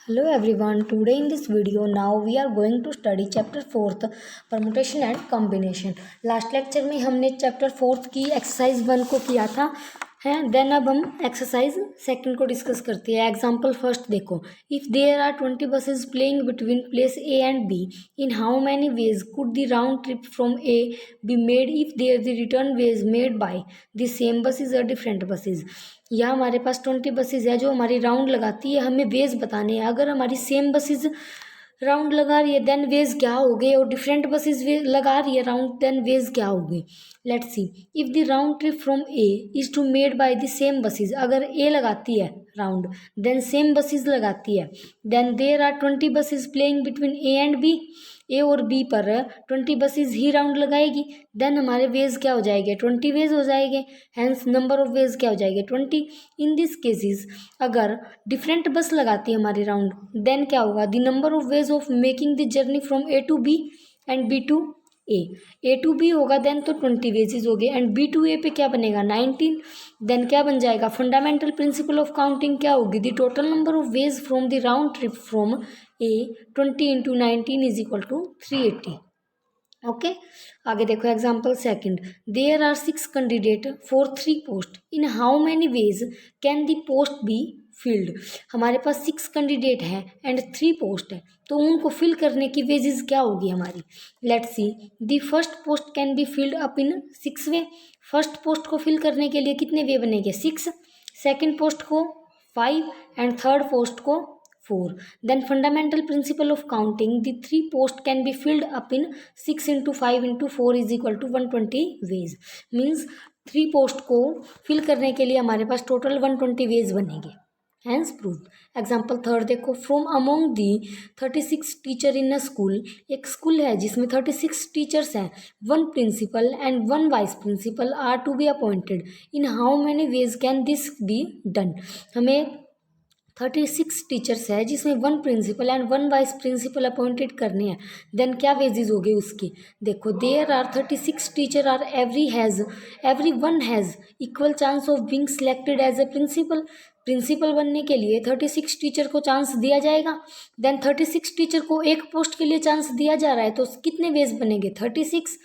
Hello everyone, today in this video now we are going to study chapter 4th permutation and combination. Last lecture में हमने chapter 4th की exercise 1 को किया था है। Then अब हम एक्सरसाइज 2 को डिस्कस करते हैं। एग्जांपल फर्स्ट देखो, if there are 20 buses playing between place A and B, in how many ways could the round trip from A be made if there the return ways made by the same buses or different buses। या हमारे पास 20 buses है जो हमारी round लगाती है, हमें veg बताने हैं। अगर हमारी सेम बसेज राउंड लगा रही है देन वेज क्या हो गए, और डिफरेंट बसेज लगा रही है राउंड देन वेज क्या हो गई। Let's see, if the round trip from A is to made by the same buses, अगर ए लगाती है राउंड देन सेम बसेज लगाती है, then there are 20 buses playing between A and B, A और B पर 20 buses ही round लगाएगी, then हमारे वेज क्या हो जाएंगे 20 वेज हो जाएंगे। हैंस नंबर ऑफ वेज क्या हो जाएंगे 20। इन दिस केसेस अगर डिफरेंट बस लगाती है हमारी राउंड देन क्या होगा, the number of ways of making the journey from A to B and B to A to B होगा देन तो 20 वेजेज हो गए, एंड बी टू ए पे क्या बनेगा 19। देन क्या बन जाएगा, फंडामेंटल प्रिंसिपल ऑफ काउंटिंग क्या होगी, the total number of ways from the round trip from A 20 into 19 is equal to 380। Okay आगे देखो example second, there are 6 candidate for 3 post, in how many ways can the post be filled. हमारे पास 6 candidate हैं and 3 post है, तो उनको fill करने की वेजेस क्या होगी हमारी। Let's see, the first post can be filled up in 6 way. First post को फिल करने के लिए कितने वे बनेंगे 6, सेकेंड पोस्ट को 5 एंड थर्ड पोस्ट को 4। Then fundamental principle of counting, the 3 post can be filled up in 6 into 5 into 4 is equal to 120 ways। Means 3 post को fill करने के लिए हमारे पास टोटल 120 वेज बनेंगे। Hence prove. एग्जाम्पल थर्ड देखो, from among the 36 teacher in a school, एक school है जिसमें 36 टीचर्स हैं, 1 principal and 1 vice principal are to be appointed, in how many ways can this be done. हमें 36 teachers है जिसमें 1 principal and 1 vice principal appointed करने हैं, then क्या वेजेस हो गए उसकी। देखो there are 36 teacher are every one has equal chance of being selected as a principal. Principal बनने के लिए 36 टीचर को चांस दिया जाएगा, देन 36 टीचर को एक पोस्ट के लिए चांस दिया जा रहा है, तो कितने वेज बनेंगे 36।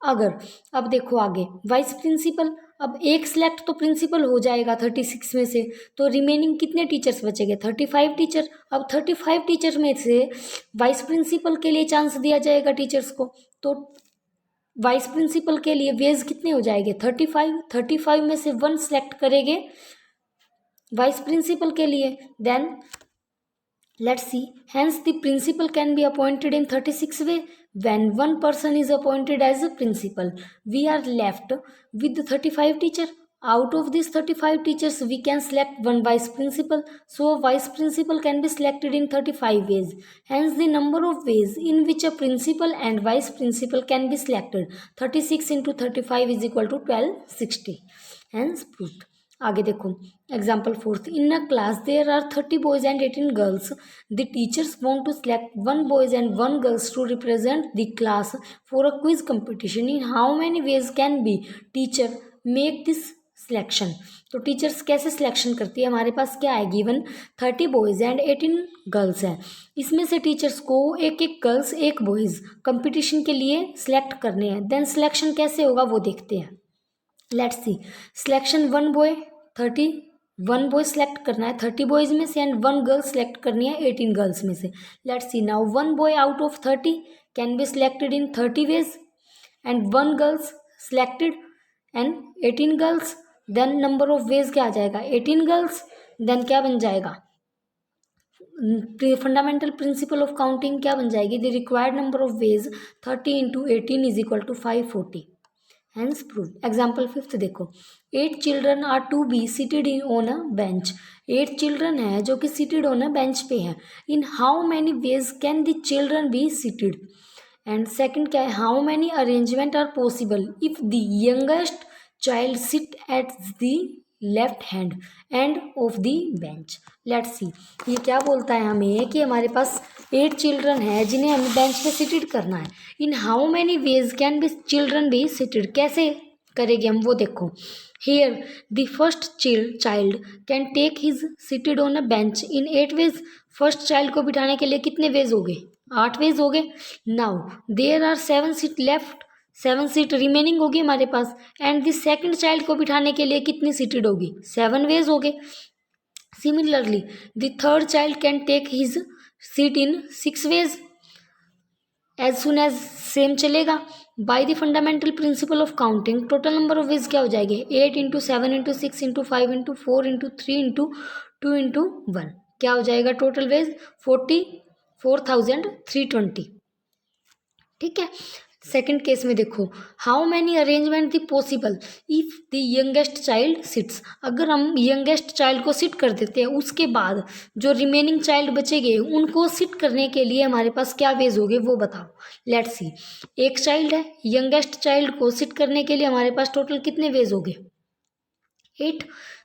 अगर अब देखो आगे वाइस प्रिंसिपल, अब एक सिलेक्ट तो प्रिंसिपल हो जाएगा 36 में से, तो रिमेनिंग कितने टीचर्स बचेंगे 35 टीचर। अब 35 टीचर में से वाइस प्रिंसिपल के लिए चांस दिया जाएगा टीचर्स को, तो वाइस प्रिंसिपल के लिए वेज कितने हो जाएंगे 35 में से 1 सिलेक्ट करेंगे वाइस प्रिंसिपल के लिए। Then let's see, hence the principal can be appointed in 36 way। When 1 person is appointed as a principal, we are left with the 35 teacher। Out of these 35 teachers we can select 1 vice principal, so a vice principal can be selected in 35 ways। Hence the number of ways in which a principal and vice principal can be selected, 36 into 35 is equal to 1260। Hence proved। आगे देखो example fourth, in a class there are 30 boys and 18 girls, the teachers want to select 1 boys and 1 girls to represent the class for a quiz competition, in how many ways can be teacher make this selection. तो teachers कैसे selection करती है, हमारे पास क्या है given 30 boys and 18 girls हैं, इसमें से टीचर्स को एक गर्ल्स एक बॉयज कंपटीशन के लिए सिलेक्ट करने हैं। देन सिलेक्शन कैसे होगा वो देखते हैं। Let's see, selection 1 boy select करना है 30 बॉयज में से, एंड 1 गर्ल सेलेक्ट करनी है 18 गर्ल्स में से। Let's see now 1 boy out of 30 can be selected in 30 ways and 1 girls selected and 18 girls, then number of ways क्या आ जाएगा 18 गर्ल्स। देन क्या बन जाएगा, फंडामेंटल प्रिंसिपल ऑफ काउंटिंग क्या बन जाएगी, the required number of ways 30 into 18 is equal to 540। Hence proved। Example fifth देखो, 8 children are to be seated in on a bench, 8 children है जो कि सीटेड ऑन अ बेंच पे है, in how many ways can the children be seated. And second क्या है, how many arrangement are possible if the youngest child sit at the left hand end of the bench. Let's see, ये क्या बोलता है हमें कि हमारे पास 8 children है जिन्हें हमें बेंच पे सीटेड करना है, in how many ways can be children be seated, कैसे करेंगे हम वो देखो। Here the first child can take his seated on a bench in 8 ways. First child को बिठाने के लिए कितने वेज हो गए? 8 वेज हो गए। Now there are 7 seat left, 7 seat remaining होगी हमारे पास। एंड द सेकंड चाइल्ड को बिठाने के लिए कितनी सीटेड होगी? 7 वेज हो गए। Similarly the third child can take his seat in 6 ways. As soon as same चलेगा। By the fundamental principle of counting total number of ways क्या हो जाएंगे? 8 into 7 into 6 into 5 into 4 into 3 into 2 into 1। क्या हो जाएगा total veg? 44,320। ठीक है। Second case में देखो, how many arrangement the possible if the youngest child sits. अगर हम यंगेस्ट चाइल्ड को सिट कर देते हैं, उसके बाद जो रिमेनिंग चाइल्ड बचेंगे उनको सिट करने के लिए हमारे पास क्या वेज होंगे वो बताओ। लेट्स सी, एक चाइल्ड है, यंगेस्ट चाइल्ड को सिट करने के लिए हमारे पास टोटल कितने वेज होंगे? 8।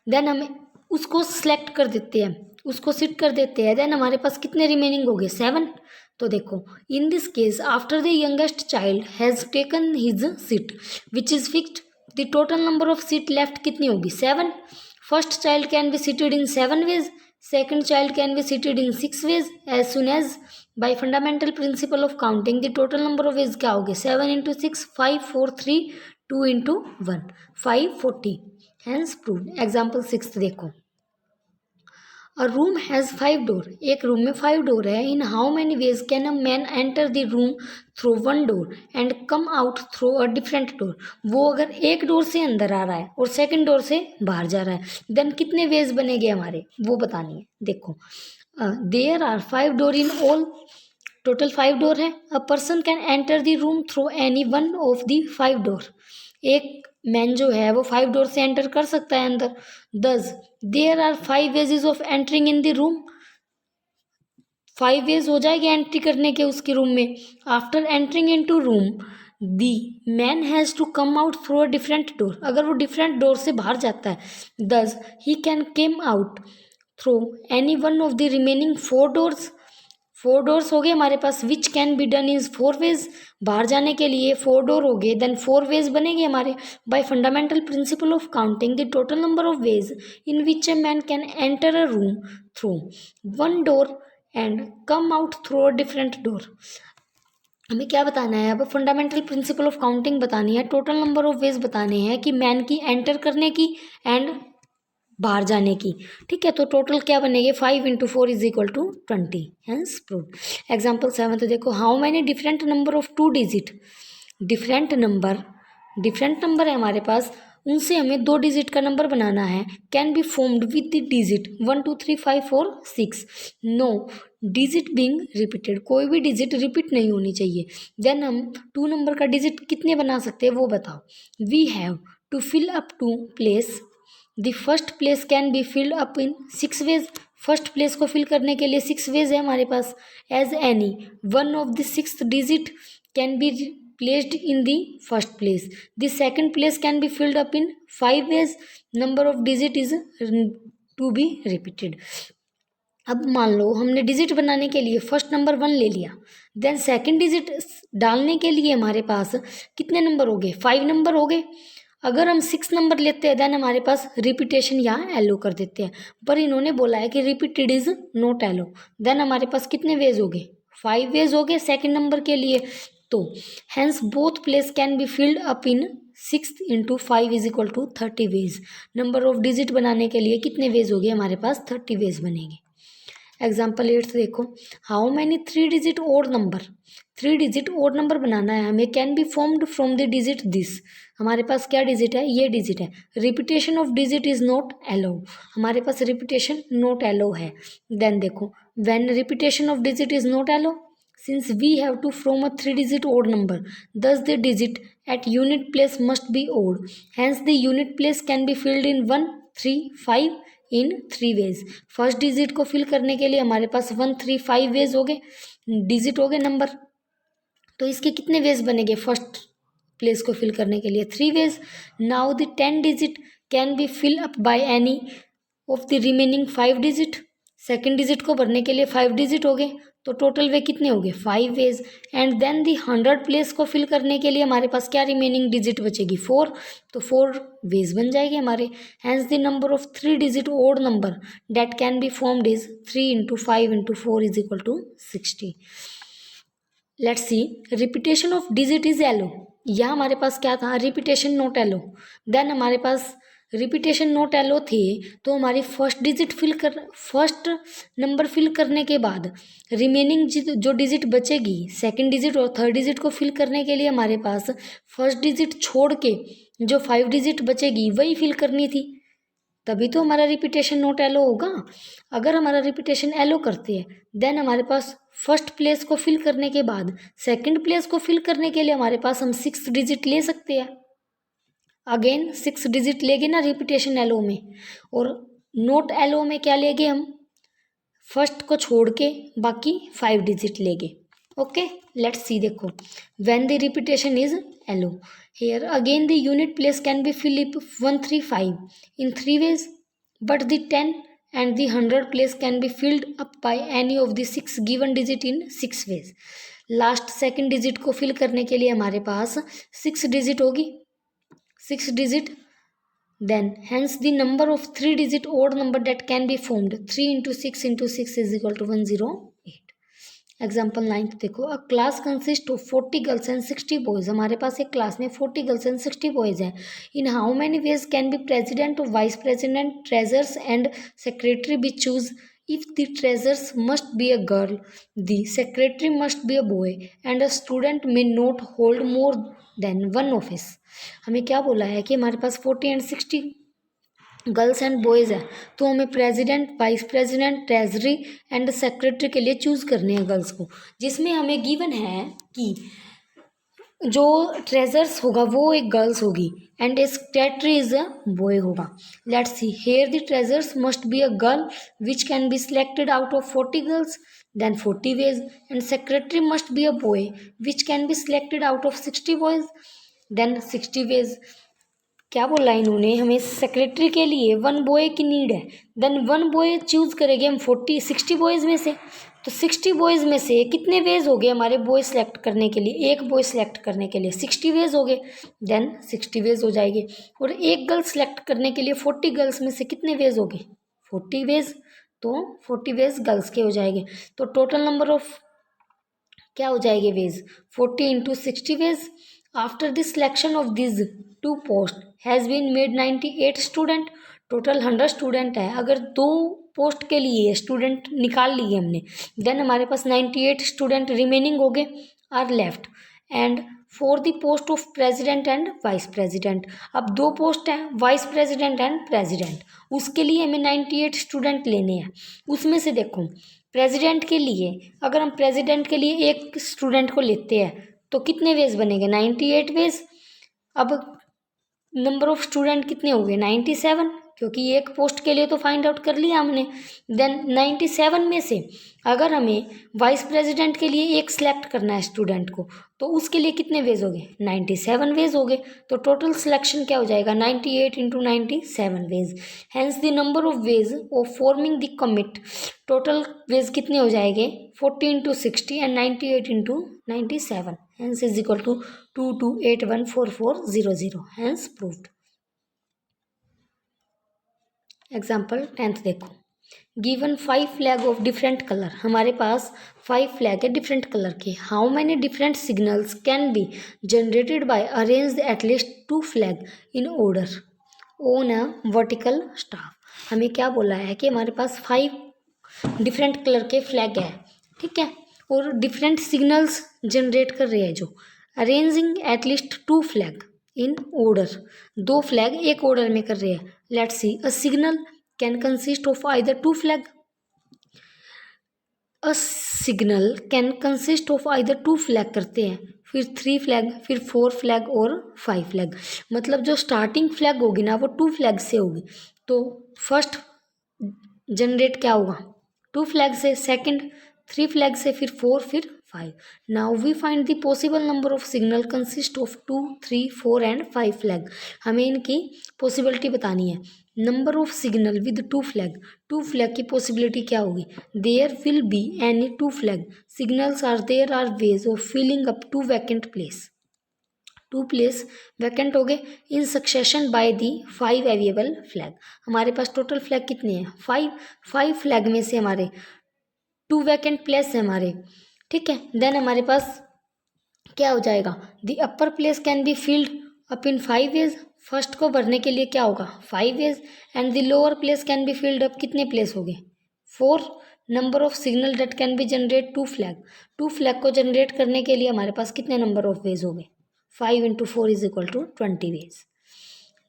देन हम उसको सिलेक्ट कर देते हैं, उसको सिट कर देते हैं। देन हमारे पास कितने रिमेनिंग हो गए? 7। तो देखो, in this case after the youngest child has taken his seat which is fixed, the total number of seat left कितनी होगी? 7। First child can be seated in 7 ways, second child can be seated in 6 ways. As soon as by fundamental principle of counting the total number of ways क्या होगी? 7 into 6 5 4 3 2 into 1 540। Hence proved. Example 6 देखो, a room has 5 door. एक room में 5 door है। In how many ways can a man enter the room through 1 door and come out through a different door. वो अगर एक door से अंदर आ रहा है और सेकंड डोर से बाहर जा रहा है, देन कितने वेज बनेंगे हमारे, वो बतानी है। देखो, there are 5 door in all, total 5 door है। A person can enter the room through any one of the 5 door. एक मैन जो है वो 5 डोर से एंटर कर सकता है अंदर। Thus there are 5 ways of entering in the room. 5 ways हो जाएगी एंट्री करने के उसके रूम में। After entering in to room the man has to come out through a different door. अगर वो डिफरेंट डोर से बाहर जाता है, दस ही can came out through any one of the remaining 4 doors. 4 doors हो गए हमारे पास, which can be done is 4 veg. बाहर जाने के लिए 4 डोर हो गए, देन 4 वेज बनेंगे हमारे। Bye fundamental principle of counting the total number of ways in which a man can enter a room through 1 door and come out through a different door. हमें क्या बताना है अब? फंडामेंटल प्रिंसिपल ऑफ काउंटिंग बतानी है, total number of veg बताने हैं कि मैन की एंटर करने की एंड बाहर जाने की। ठीक है, तो टोटल क्या बनेगी? 5 into 4 is equal to 20। Hence proved. Example 7 तो देखो, how many different number of 2 digit. Different number है हमारे पास, उनसे हमें 2 डिजिट का नंबर बनाना है। Can be formed with the digit 1 2 3 5 4 6। No digit being repeated, कोई भी डिजिट रिपीट नहीं होनी चाहिए। देन हम 2 नंबर का डिजिट कितने बना सकते हैं वो बताओ। We have to fill up two place, the first place can be filled up in 6 ways. First place को फिल करने के लिए 6 वेज है हमारे पास। As any one of the 6th digit can be placed in the first place. The second place can be filled up in 5 ways. Number of digit is to be repeated. अब मान लो हमने digit बनाने के लिए first number 1 ले लिया, then second digit डालने के लिए हमारे पास कितने नंबर हो गए? 5 नंबर हो गए। अगर हम 6 नंबर लेते हैं, देन हमारे पास रिपीटेशन यहाँ एलो कर देते हैं, पर इन्होंने बोला है कि repeated is not yellow. Then हमारे पास कितने वेज हो गए? 5 वेज हो गए सेकंड नंबर के लिए। तो hence both place can be filled up in 6 into 5 is equal to 30 ways. Number of digit बनाने के लिए कितने वेज हो गए हमारे पास? 30 वेज बनेंगे। एग्जाम्पल 8 देखो, how many 3 digit odd number. 3 digit odd number बनाना है हमें। Can be formed from the digit this. हमारे पास क्या डिजिट है? ये डिजिट है। Repetition of digit is not allow, हमारे पास रिपीटेशन नॉट एलो है। देन देखो, when repetition of digit is not allow, since we have to form a 3 digit odd number, thus the digit at unit place must be odd. Hence the unit place can be filled in 1 3 5 in 3 ways. First digit को fill करने के लिए हमारे पास 1 3 5 ways हो गए, digit हो गए number. तो इसके कितने वेज बनेंगे? फर्स्ट प्लेस को फिल करने के लिए 3 ways. Now the 10 digit can be fill up by any of the remaining 5 digit. Second digit को भरने के लिए 5 डिजिट हो गए, तो टोटल वे कितने हो गए 5 ways. And then the 100 place को फिल करने के लिए हमारे पास क्या रिमेनिंग डिजिट बचेगी 4, तो 4 वेज बन जाएंगे हमारे। Hence the number of 3 digit odd number that can be formed is 3 into 5 into 4 is equal to 60। Let's see repetition of digit is yellow. यह हमारे पास क्या था रिपीटेशन नॉट एलो। देन हमारे पास रिपीटेशन नॉट एलो थे, तो हमारी फर्स्ट नंबर फिल करने के बाद रिमेनिंग जो डिजिट बचेगी सेकंड डिजिट और थर्ड डिजिट को फिल करने के लिए हमारे पास फर्स्ट डिजिट छोड़ के जो 5 डिजिट बचेगी वही फिल करनी थी, तभी तो हमारा रिपीटेशन नॉट एलो होगा। अगर हमारा रिपीटेशन एलो करते हैं देन हमारे पास फर्स्ट प्लेस को फिल करने के बाद सेकंड प्लेस को फिल करने के लिए हमारे पास हम 6 डिजिट ले सकते हैं। अगेन 6 डिजिट लेंगे ना रिपीटेशन एलो में, और नोट एलो में क्या लेंगे हम फर्स्ट को छोड़ के बाकी 5 डिजिट लेंगे। ओके लेट्स सी देखो when the repetition is allowed here again the unit place can be filled 135 in 3 ways, but the 10 and the 100 place can be filled up by any of the 6 given digit in 6 ways। Last second digit को fill करने के लिए हमारे पास 6 digit होगी, 6 digit, then hence the number of 3 digit odd number that can be formed 3 into 6 into 6 is equal to 108। Example 9 देखो अ class consist of 40 girls and 60 boys. हमारे पास एक क्लास में 40 गर्ल्स एंड 60 बॉयज हैं। In how many ways can be president और vice president treasurers and secretary be choose. If the treasurers must be a girl, the secretary must be a boy, and a student may not hold more than one office। हमें क्या बोला है कि हमारे पास 40 and 60 girls and boys है, तो हमें president vice president treasury and secretary के लिए चूज़ करने हैं गर्ल्स को, जिसमें हमें गिवन है कि जो ट्रेजर्स होगा वो एक गर्ल्स होगी and a secretary is a boy होगा। Let's see here the treasurers must be a girl which can be selected out of 40 girls then 40 ways, and secretary must be a boy which can be selected out of 60 boys then 60 ways. क्या बोला इन्होंने हमें secretary के लिए 1 boy की need है, then 1 boy choose करेंगे हम 60 बॉयज़ में से, तो 60 बॉयज़ में से कितने वेज हो गए हमारे बॉय सेलेक्ट करने के लिए, एक बॉय सेलेक्ट करने के लिए 60 वेज हो गए, देन 60 वेज हो जाएंगे। और एक गर्ल सेलेक्ट करने के लिए 40 गर्ल्स में से कितने वेज हो गए 40 वेज, तो 40 वेज गर्ल्स के हो जाएंगे। तो टोटल नंबर ऑफ क्या हो जाएंगे ways 40 into 60 ways. After the selection of this 2 post has been made 98 student. Total 100 student है, अगर 2 पोस्ट के लिए स्टूडेंट निकाल लिए हमने देन हमारे पास 98 स्टूडेंट रिमेनिंग हो गए are left. And for the post of president and vice president, अब 2 पोस्ट हैं वाइस प्रेसिडेंट एंड प्रेसिडेंट, उसके लिए हमें 98 स्टूडेंट लेने हैं। उसमें से देखो प्रेसिडेंट के लिए अगर हम प्रेसिडेंट के लिए एक स्टूडेंट को लेते हैं तो कितने वेज बनेंगे 98 वेज। अब नंबर ऑफ स्टूडेंट कितने हो गए 97, क्योंकि एक पोस्ट के लिए तो फाइंड आउट कर लिया हमने। देन 97 में से अगर हमें वाइस प्रेसिडेंट के लिए एक सिलेक्ट करना है स्टूडेंट को, तो उसके लिए कितने वेज हो गए 97 वेज हो गए। तो टोटल सिलेक्शन क्या हो जाएगा 98 into 97 ways. Hence the number of ways of forming the committee, total ways कितने हो जाएंगे 40 into 60 and 98 into 97, hence is equal to 22814400, hence proved. Example 10th देखो given 5 flag of different colour. हमारे पास 5 flag है डिफरेंट कलर के। How many different signals can be generated by arrange at least 2 flag in order on a vertical staff. हमें क्या बोला है कि हमारे पास 5 डिफरेंट कलर के फ्लैग है, ठीक है, और डिफरेंट सिग्नल्स जनरेट कर रहे हैं जो arranging at least 2 flag in order, 2 flag एक ऑर्डर में कर रहे हैं। Let's see a signal can consist of either 2 flag, a signal can consist of either 2 flag करते हैं, फिर 3 फ्लैग, फिर 4 फ्लैग और 5 फ्लैग। मतलब जो स्टार्टिंग फ्लैग होगी ना वो 2 फ्लैग से होगी, तो फर्स्ट जनरेट क्या होगा 2 फ्लैग से, सेकंड 3 फ्लैग से, फिर 4, फिर 5। Now we find the possible number of signal consist of 2, 3, 4 and 5 flag. हमें इनकी पॉसिबिलिटी बतानी है। Number of signal with two flag की पॉसिबिलिटी क्या होगी? There will be any two flag signals are there are ways of filling up two vacant place. Two place vacant हो गए in succession by the 5 available flag. हमारे पास total flag कितने हैं? 5 flag में से हमारे 2 वैकेंट प्लेस है हमारे, ठीक है। देन हमारे पास क्या हो जाएगा? The upper place can be filled up in 5 ways. First को भरने के लिए क्या होगा? 5 ways. And the lower place can be filled up, कितने प्लेस हो गए? 4। Number of signal that can be generate two flag को जनरेट करने के लिए हमारे पास कितने नंबर ऑफ वेज हो गए? 5 × 4 is equal to 20 ways.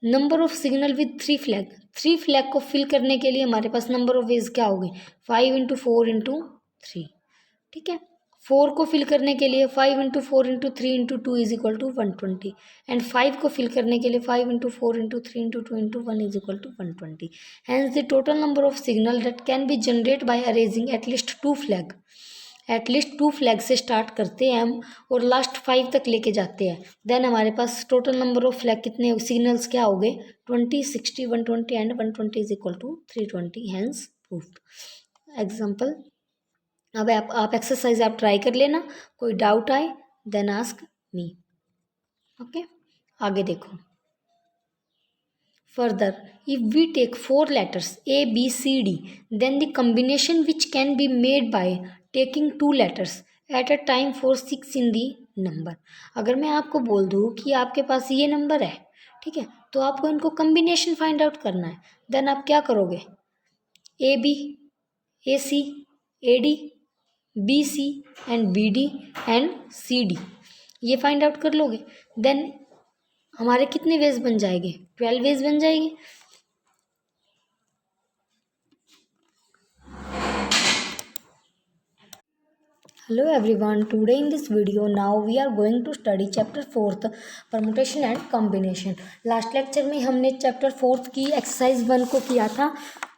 Number of signal with 3 flag को फिल करने के लिए हमारे पास नंबर ऑफ वेज क्या हो गए? 5 × 4 × 3, ठीक है। 4 को फिल करने के लिए 5 × 4 × 3 × 2 इज इक्वल टू 120। एंड 5 को फिल करने के लिए 5 × 4 × 3 × 2 × 1 is equal to 120। Hence the total number of signal that can be generate by arranging at least 2 flag. At least 2 flag से स्टार्ट करते हैं हम और लास्ट 5 तक लेके जाते हैं। देन हमारे पास टोटल नंबर ऑफ फ्लैग कितने सिग्नल्स क्या हो गए? 20, 60, 120 and 120 is equal to 320। Hence proof. Example, अब आप एक्सरसाइज आप ट्राई कर लेना, कोई डाउट आए देन आस्क मी। ओके, आगे देखो। Further, if we take 4 letters A, B, C, D, then the combination which can be made by taking 2 letters at a time for 6 in the number। अगर मैं आपको बोल दूँ कि आपके पास ये नंबर है, ठीक है, तो आपको इनको कम्बिनेशन फाइंड आउट करना है। देन आप क्या करोगे? A B, A C, A D, B C and B D and C D, ये फाइंड आउट कर लोगे। देन हमारे कितने वेज बन जाएंगे? 12 वेज बन जाएंगे। Hello everyone, today in this video now we are going to study chapter 4th permutation and combination। Last lecture में हमने चैप्टर 4th की एक्सरसाइज 1 को किया था,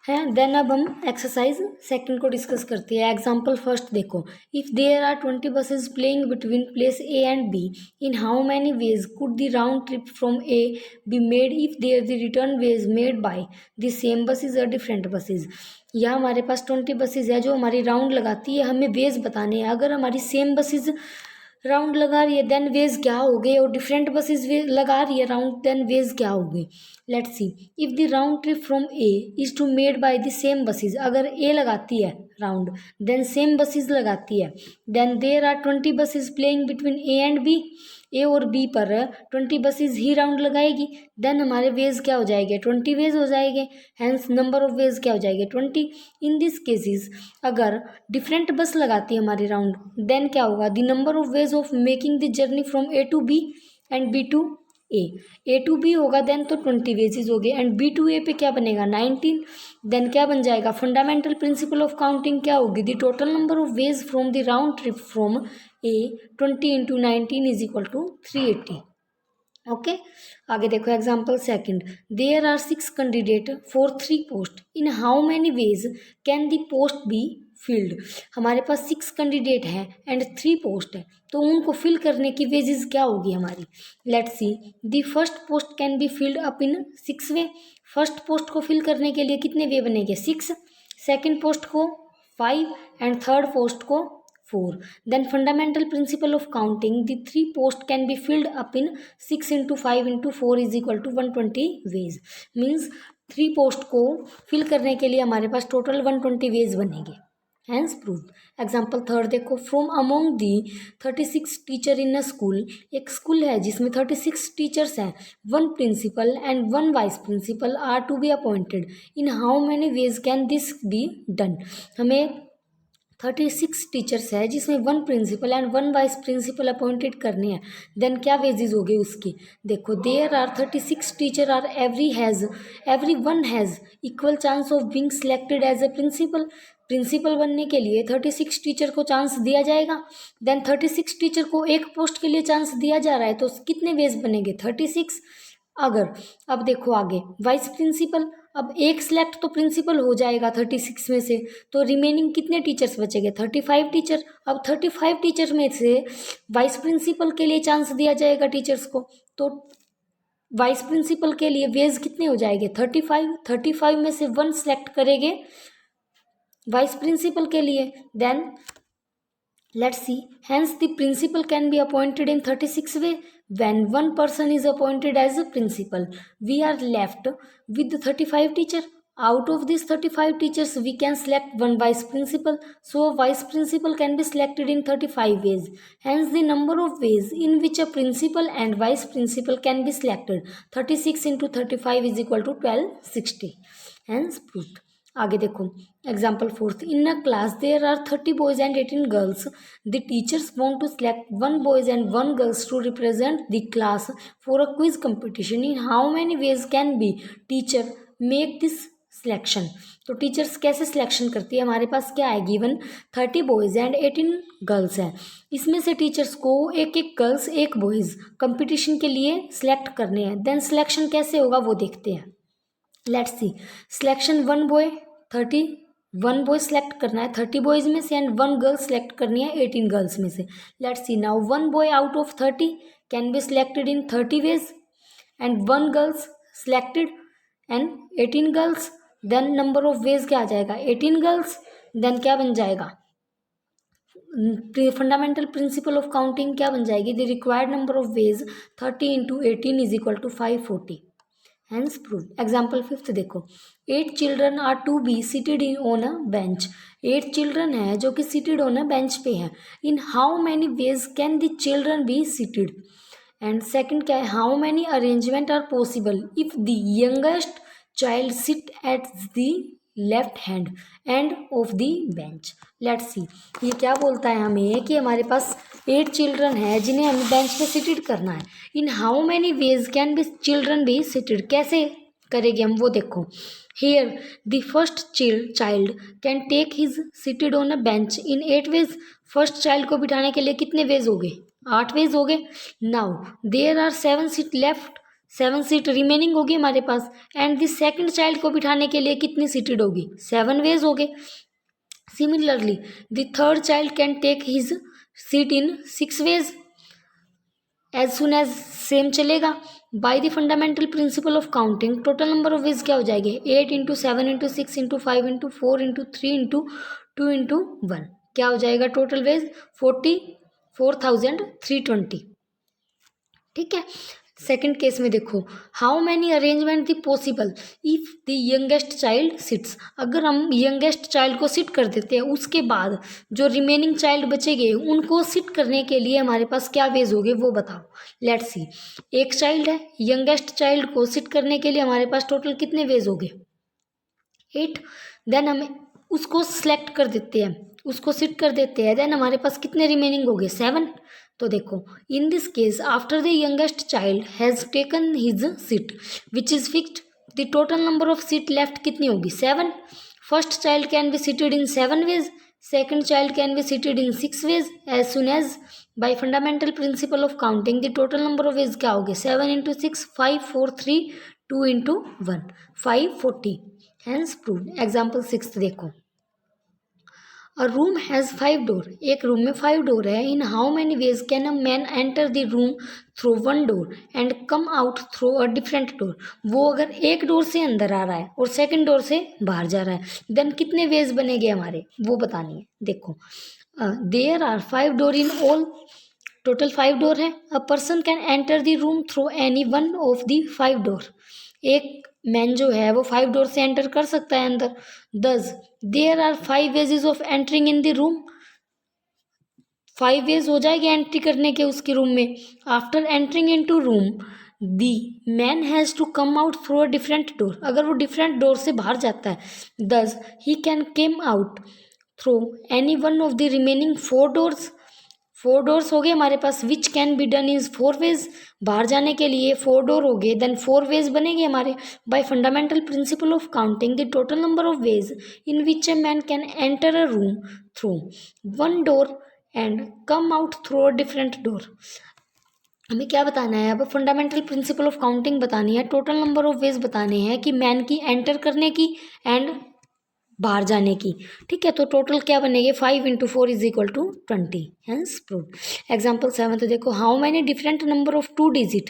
है। देन अब हम एक्सरसाइज 2 को डिस्कस करते हैं। एग्जाम्पल फर्स्ट देखो, if there are 20 buses playing between place A and B, in how many ways could the round trip from A be made if there the return ways made by the same buses or different buses। यहाँ हमारे पास 20 buses है जो हमारी round लगाती है, हमें veg बताने हैं। अगर हमारी सेम बसेज राउंड लगा रही है देन वेज क्या हो गए, और डिफरेंट बसेज लगा रही है राउंड देन वेज क्या हो गए। Let's see, if the round trip from A is to made by the same buses. अगर ए लगाती है राउंड देन सेम बसेज लगाती है, then there are 20 buses playing between A and B. A और B पर 20 buses ही round लगाएगी, then हमारे वेज क्या हो जाएंगे? 20 वेज हो जाएंगे। हैंस नंबर ऑफ वेज क्या हो जाएंगे? 20। इन दिस केसेस अगर डिफरेंट बस लगाती है हमारी राउंड देन क्या होगा? The number of ways of making the journey from A to B and B to A to B होगा देन तो 20 वेजेज हो गए, एंड बी टू ए पे क्या बनेगा? 19। देन क्या बन जाएगा? फंडामेंटल प्रिंसिपल ऑफ काउंटिंग क्या होगी? The total number of ways from the round trip from A 20 × 19 is equal to 380। Okay, आगे देखो example second, there are 6 candidate for 3 post, in how many ways can the post be filled. हमारे पास 6 candidate हैं and 3 post है, तो उनको fill करने की वेजेस क्या होगी हमारी? Let's see, the first post can be filled up in 6 way. First post को फिल करने के लिए कितने वे बनेंगे? 6। सेकेंड पोस्ट को 5 एंड थर्ड पोस्ट को 4। Then fundamental principle of counting, the 3 post can be filled up in 6 × 5 × 4 is equal to 120 ways। Means 3 post को fill करने के लिए हमारे पास टोटल 120 वेज बनेंगे। Hence prove. एग्जाम्पल थर्ड देखो, from among the 36 teacher in a school. एक school है जिसमें 36 टीचर्स हैं, 1 principal and 1 vice principal are to be appointed, in how many ways can this be done. हमें 36 teachers है जिसमें 1 principal and 1 vice principal appointed करने हैं, then क्या वेजेस हो गए उसके? देखो, there are 36 teacher are every one has equal chance of being selected as a principal. Principal बनने के लिए 36 टीचर को चांस दिया जाएगा, देन 36 टीचर को एक पोस्ट के लिए चांस दिया जा रहा है, तो कितने वेज बनेंगे? 36। अगर अब देखो आगे वाइस प्रिंसिपल, अब एक सिलेक्ट तो प्रिंसिपल हो जाएगा 36 में से, तो रिमेनिंग कितने टीचर्स बचेंगे? 35 टीचर। अब 35 टीचर में से वाइस प्रिंसिपल के लिए चांस दिया जाएगा टीचर्स को, तो वाइस प्रिंसिपल के लिए वेज कितने हो जाएंगे 35 में से 1 सेलेक्ट करेंगे वाइस प्रिंसिपल के लिए. Then let's see, hence the principal can be appointed in 36 way. When one person is appointed as a principal, we are left with 35 teacher. Out of these 35 teachers, we can select one vice principal. So a vice principal can be selected in 35 ways. Hence the number of ways in which a principal and vice principal can be selected, 36 into 35 is equal to 1260. Hence proved. आगे देखो example 4th. In a class there are 30 boys and 18 girls. The teachers want to select 1 boys and 1 girls to represent the class for a quiz competition. In how many ways can be teacher make this selection? तो teachers कैसे selection करती है. हमारे पास क्या है given 30 boys and 18 girls है. इसमें से टीचर्स को एक गर्ल्स एक बॉयज़ कंपटीशन के लिए सिलेक्ट करने हैं. देन सिलेक्शन कैसे होगा वो देखते हैं. Let's see. Selection 1 boy 1 boy select करना है 30 बॉयज़ में से एंड 1 गर्ल सेलेक्ट करनी है 18 गर्ल्स में से. Let's see now 1 boy out of 30 can be selected in 30 ways and 1 girls selected and 18 girls. Then number of ways क्या आ जाएगा 18 गर्ल्स. देन क्या बन जाएगा फंडामेंटल प्रिंसिपल ऑफ काउंटिंग क्या बन जाएगी. The required number of ways 30 into 18 is equal to 540. Hence proved. Example 5th देखो 8 children are to be seated on a bench. 8 children है जो कि seated on a bench पे है. In how many ways can the children be seated? And second क्या है how many arrangement are possible if the youngest child sit at the left hand end of the bench. Let's see. ये क्या बोलता है हमें कि हमारे पास 8 children है जिन्हें हमें बेंच पे सीटेड करना है. In how many ways can be children be seated. कैसे करेंगे हम वो देखो. Here the first child can take his seated on a bench in 8 ways. First child को बिठाने के लिए कितने वेज हो गए 8 वेज हो गए. Now there are 7 seat left 7 seat remaining होगी हमारे पास एंड द सेकंड चाइल्ड को बिठाने के लिए कितनी सीटेड होगी 7 वेज हो गए. Similarly the third child can take his seat in 6 ways as soon as same चलेगा. By the fundamental principle of counting total number of ways क्या हो जाएंगे 8 into 7 into 6 into 5 into 4 into 3 into 2 into 1. क्या हो जाएगा total veg 44,320. ठीक है. Second case में देखो how many arrangement the possible if the youngest child sits. अगर हम यंगेस्ट चाइल्ड को सिट कर देते हैं उसके बाद जो रिमेनिंग चाइल्ड बचेंगे उनको सिट करने के लिए हमारे पास क्या वेज होंगे वो बताओ. Let's see. एक चाइल्ड है यंगेस्ट चाइल्ड को सिट करने के लिए हमारे पास टोटल कितने वेज होंगे 8. देन हमें उसको सिलेक्ट कर देते हैं उसको सिट कर देते हैं. देन हमारे पास कितने रिमेनिंग हो गए 7. तो देखो in this case after the youngest child has taken his seat which is fixed the total number of seat left कितनी होगी 7. First child can be seated in 7 ways. Second child can be seated in 6 ways as soon as by fundamental principle of counting the total number of ways क्या होगी 7 into 6 5 4 3 2 into 1 540. Hence proved. Example 6 देखो a room has 5 door. एक room में 5 door है. In how many ways can a man enter the room through 1 door and come out through a different door. वो अगर एक door से अंदर आ रहा है और सेकंड डोर से बाहर जा रहा है देन कितने वेज बनेंगे हमारे वो बतानी है. देखो there are 5 door in all. Total 5 door है. A person can enter the room through any one of the 5 door. एक मैन जो है वो 5 डोर से एंटर कर सकता है अंदर. Thus there are 5 ways of entering in the room. 5 ways हो जाएगी एंट्री करने के उसके रूम में. After entering in to room the man has to come out through a different door. अगर वो डिफरेंट डोर से बाहर जाता है दस ही can came out through any one of the remaining 4 doors. 4 doors हो गए हमारे पास which can be done is 4 veg. बाहर जाने के लिए 4 डोर हो गए देन 4 वेज बनेंगे हमारे. Bye fundamental principle of counting the total number of ways in which a man can enter a room through 1 door and come out through a different door. हमें क्या बताना है अब फंडामेंटल प्रिंसिपल ऑफ काउंटिंग बतानी है. Total number of veg बताने हैं कि मैन की एंटर करने की एंड बाहर जाने की. ठीक है. तो टोटल क्या बनेंगे 5 into 4 is equal to 20. Hence proved. Example 7 तो देखो how many different number of 2 digit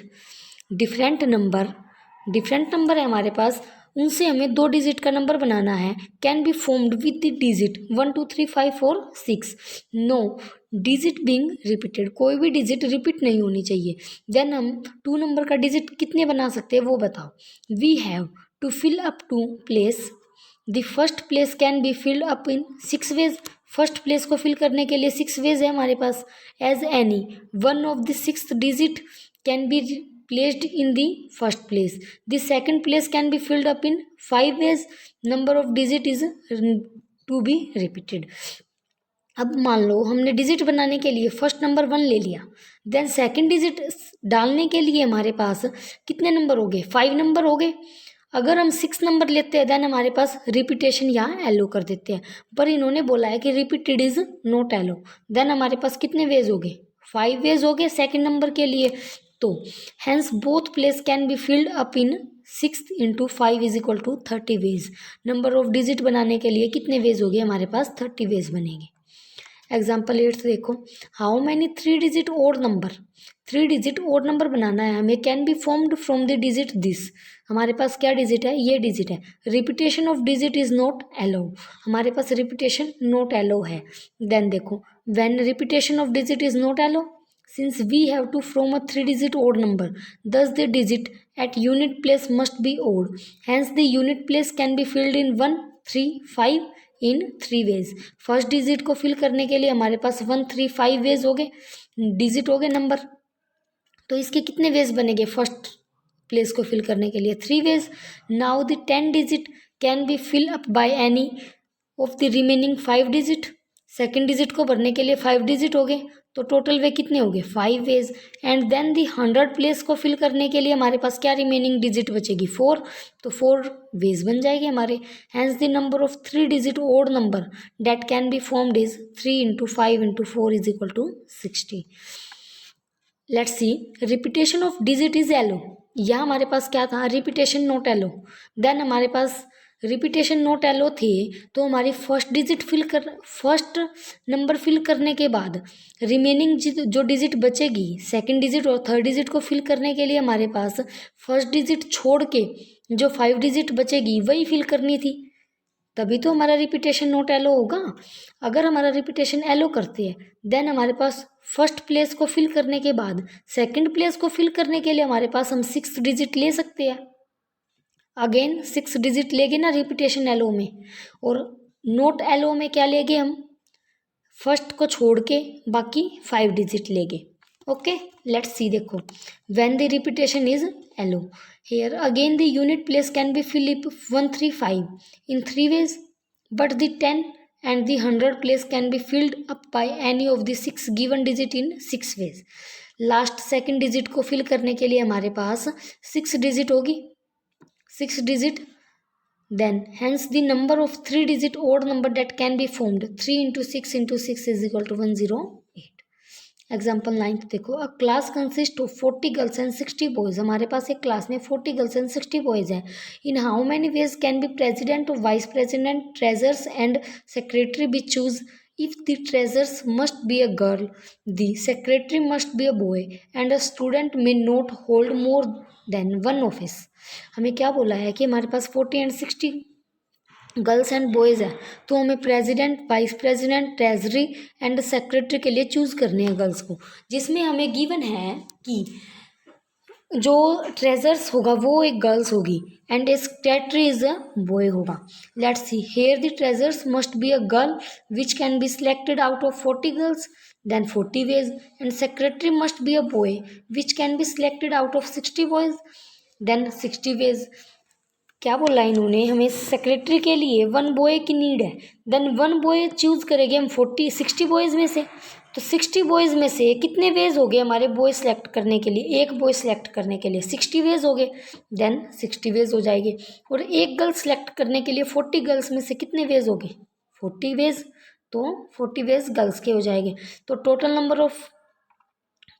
different number है हमारे पास, उनसे हमें 2 डिजिट का नंबर बनाना है। Can be formed with the digit 1 2 3 5 4 6। No digit being repeated, कोई भी डिजिट रिपीट नहीं होनी चाहिए। देन हम 2 नंबर का डिजिट कितने बना सकते हैं वो बताओ। We have to fill up two place, the first place can be filled up in 6 ways. First place को फिल करने के लिए 6 वेज है हमारे पास। As any one of the 6th digit can be placed in the first place. The second place can be filled up in 5 ways. Number of digit is to be repeated. अब मान लो हमने digit बनाने के लिए first number 1 ले लिया, then second digit डालने के लिए हमारे पास कितने नंबर हो गए, 5 नंबर हो गए। अगर हम 6 नंबर लेते हैं देन हमारे पास रिपीटेशन यहाँ एलो कर देते हैं, पर इन्होंने बोला है कि repeated is not yellow. Then हमारे पास कितने वेज हो गए, 5 वेज हो गए सेकंड नंबर के लिए। तो hence both place can be filled up in 6 × 5 = 30 ways. Number of digit बनाने के लिए कितने वेज हो गए हमारे पास, 30 वेज बनेंगे। एग्जाम्पल 8 देखो, how many 3 digit odd number, 3 digit odd number बनाना है हमें। Can be formed from the digit this, हमारे पास क्या डिजिट है, ये डिजिट है। Repetition of digit is not allow, हमारे पास रिपीटेशन नॉट एलो है। देन देखो, when repetition of digit is not allow, since we have to form a 3 digit odd number, thus the digit at unit place must be odd, hence the unit place can be filled in 1 3 5 in 3 ways। First digit को fill करने के लिए हमारे पास 1 3 5 ways हो गए, digit हो गए number. तो इसके कितने वेज बनेंगे, फर्स्ट प्लेस को फिल करने के लिए 3 ways. Now the 10 digit can be fill up by any of the remaining 5 digit, second digit को भरने के लिए 5 डिजिट हो गए, तो टोटल वे कितने हो गए, 5 ways. And then the 100 place को फिल करने के लिए हमारे पास क्या रिमेनिंग डिजिट बचेगी, 4, तो 4 वेज बन जाएगी हमारे। Hence the number of 3 digit odd number that can be formed is 3 × 5 × 4 = 60। Let's see, repetition of digit is yellow, यह हमारे पास क्या था, रिपीटेशन नॉट एलो। देन हमारे पास रिपीटेशन नॉट एलो थे, तो हमारी फर्स्ट नंबर फिल करने के बाद रिमेनिंग जो डिजिट बचेगी, सेकंड डिजिट और थर्ड डिजिट को फिल करने के लिए हमारे पास फर्स्ट डिजिट छोड़ के जो 5 डिजिट बचेगी वही फिल करनी थी, तभी तो हमारा रिपीटेशन नॉट एलो होगा। अगर हमारा रिपीटेशन एलो करते हैं देन हमारे पास फर्स्ट प्लेस को फिल करने के बाद सेकंड प्लेस को फिल करने के लिए हमारे पास हम 6 डिजिट ले सकते हैं। अगेन 6 डिजिट लेंगे ना रिपीटेशन एलो में, और नोट एलो में क्या लेंगे हम, फर्स्ट को छोड़ के बाकी 5 डिजिट लेंगे। ओके, लेट्स सी, देखो, when the repetition is allow, here again the unit place can be fill up 1 3 5 in 3 ways, but the 10 and the 100 place can be filled up by any of the 6 given digit in 6 ways। Last second digit को fill करने के लिए हमारे पास 6 digit होगी, 6 digit, then hence the number of 3 digit odd number that can be formed 3 × 6 × 6 = 108। Example 9 देखो, अ class consist of 40 girls and 60 boys, हमारे पास एक क्लास में 40 गर्ल्स एंड 60 बॉयज हैं। In how many ways can be president, vice president, treasurers and secretary be choose. If the treasurers must be a girl, the secretary must be a boy, and a student may not hold more than one office। हमें क्या बोला है कि हमारे पास 40 and 60 girls and boys है, तो हमें president, vice president, treasury and secretary के लिए चूज़ करने हैं गर्ल्स को, जिसमें हमें गिवन है कि जो ट्रेजर्स होगा वो एक गर्ल्स होगी and a secretary is a boy होगा। Let's see, here the treasurers must be a girl which can be selected out of 40 girls, then 40 ways, and secretary must be a boy which can be selected out of 60 boys, then 60 ways. क्या बोला इन्होंने, हमें secretary के लिए 1 boy की need है, then 1 boy choose करेंगे हम 60 बॉयज़ में से, तो 60 बॉयज़ में से कितने वेज हो गए हमारे बॉय सेलेक्ट करने के लिए, एक बॉय सेलेक्ट करने के लिए 60 वेज हो गए, देन 60 वेज हो जाएंगे। और एक गर्ल सेलेक्ट करने के लिए 40 गर्ल्स में से कितने वेज हो गए, 40 वेज, तो 40 वेज गर्ल्स के हो जाएंगे। तो टोटल नंबर ऑफ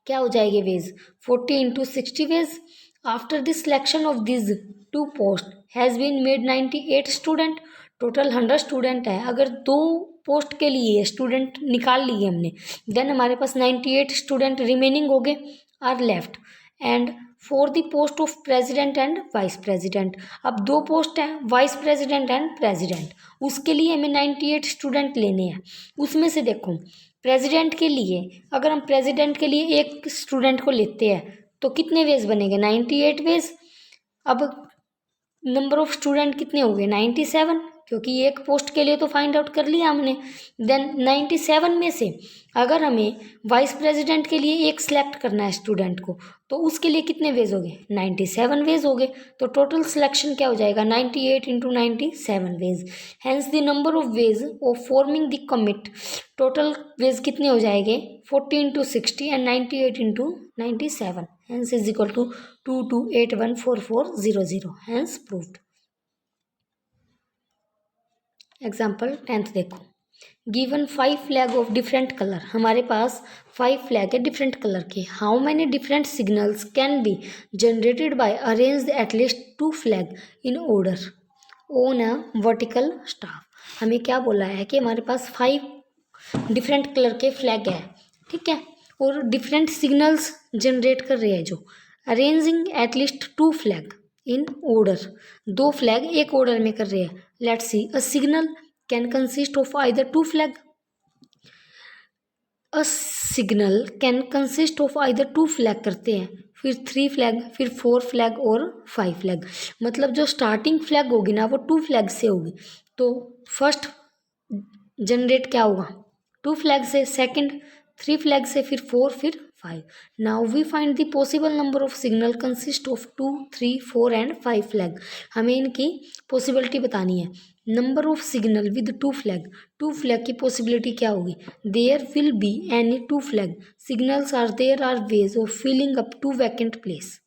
क्या हो जाएंगे ways, 40 × 60 ways. After the selection of this 2 post has been made 98 student, total 100 student है। अगर 2 पोस्ट के लिए स्टूडेंट निकाल लिए हमने, देन हमारे पास 98 स्टूडेंट रिमेनिंग हो गए are left, and for the post of president and vice president. अब दो पोस्ट हैं, वाइस प्रेसिडेंट एंड प्रेसिडेंट, उसके लिए हमें 98 स्टूडेंट लेने हैं। उसमें से देखो प्रेसिडेंट के लिए, अगर हम प्रेसिडेंट के लिए एक स्टूडेंट को लेते हैं तो कितने वेज बनेंगे, 98 वेज। अब नंबर ऑफ स्टूडेंट कितने हो गए, 97, क्योंकि एक पोस्ट के लिए तो फाइंड आउट कर लिया हमने। देन 97 में से अगर हमें वाइस प्रेसिडेंट के लिए एक सिलेक्ट करना है स्टूडेंट को, तो उसके लिए कितने वेज हो गए, 97 वेज हो गए। तो टोटल सिलेक्शन क्या हो जाएगा, 98 into 97 ways. Hence the number of ways of forming the committee, total ways कितने हो जाएंगे, 40 into 60 and 98 into 97, hence is equal to 22814400, hence proved. Example 10th देखो, given 5 flag of different colour, हमारे पास 5 flag है डिफरेंट कलर के। How many different signals can be generated by arrange at least 2 flag in order on a vertical staff. हमें क्या बोला है कि हमारे पास 5 डिफरेंट कलर के फ्लैग है, ठीक है, और डिफरेंट सिग्नल्स जनरेट कर रहे हैं जो, arranging at least 2 flag in order, 2 flag एक ऑर्डर में कर रहे हैं। Let's see, a signal can consist of either 2 flag, a signal can consist of either 2 flag करते हैं, फिर 3 फ्लैग, फिर 4 फ्लैग और 5 फ्लैग। मतलब जो स्टार्टिंग फ्लैग होगी ना वो 2 फ्लैग से होगी। तो फर्स्ट जनरेट क्या होगा, 2 फ्लैग से, सेकंड 3 फ्लैग से, फिर 4, फिर 5। Now we find the possible number of signal consist of 2, 3, 4 and 5 flag. हमें इनकी पॉसिबिलिटी बतानी है। Number of signal with 2 flag, 2 flag की पॉसिबिलिटी क्या होगी, there will be any 2 flag signals are there are ways of filling up 2 vacant place,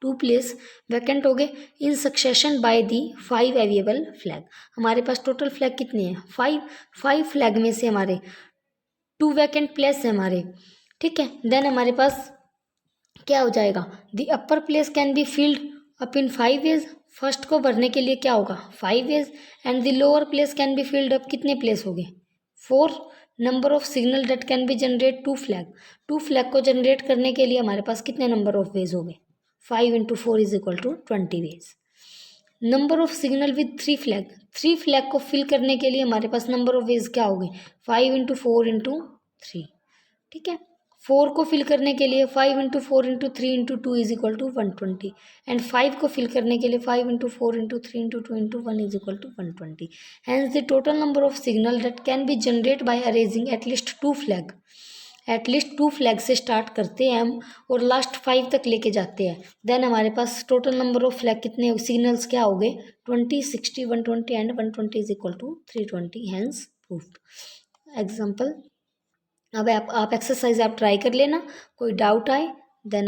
2 place vacant हो गए in succession by the 5 available flag. हमारे पास total flag कितने हैं, 5 flag में से हमारे 2 वैकेंट प्लेस है हमारे, ठीक है। देन हमारे पास क्या हो जाएगा, the upper place can be filled up in 5 ways, first को भरने के लिए क्या होगा 5 ways, and the lower place can be filled up, कितने प्लेस हो गए 4। Number of signal that can be generate 2 flag, 2 flag को जनरेट करने के लिए हमारे पास कितने नंबर ऑफ वेज हो गए, 5 into 4 is equal to 20 ways. Number of signal with 3 flag, 3 flag को फिल करने के लिए हमारे पास नंबर ऑफ वेज क्या हो गए, 5 इंटू 4 इंटू 3, ठीक है। 4 को फिल करने के लिए 5 into 4 into 3 into 2 is equal to 120, and 5 को फिल करने के लिए 5 into 4 into 3 into 2 into 1 is equal to 120। Hence the total number of signal that can be generate by arranging at least 2 flag, at least 2 flag से start करते हैं हम और last 5 तक लेके जाते हैं। देन हमारे पास टोटल नंबर ऑफ फ्लैग कितने सिग्नल्स क्या हो गए, 20, 60, 120 and 120 is equal to 320, hence proved. Example, अब आप एक्सरसाइज आप ट्राई कर लेना, कोई डाउट आए देन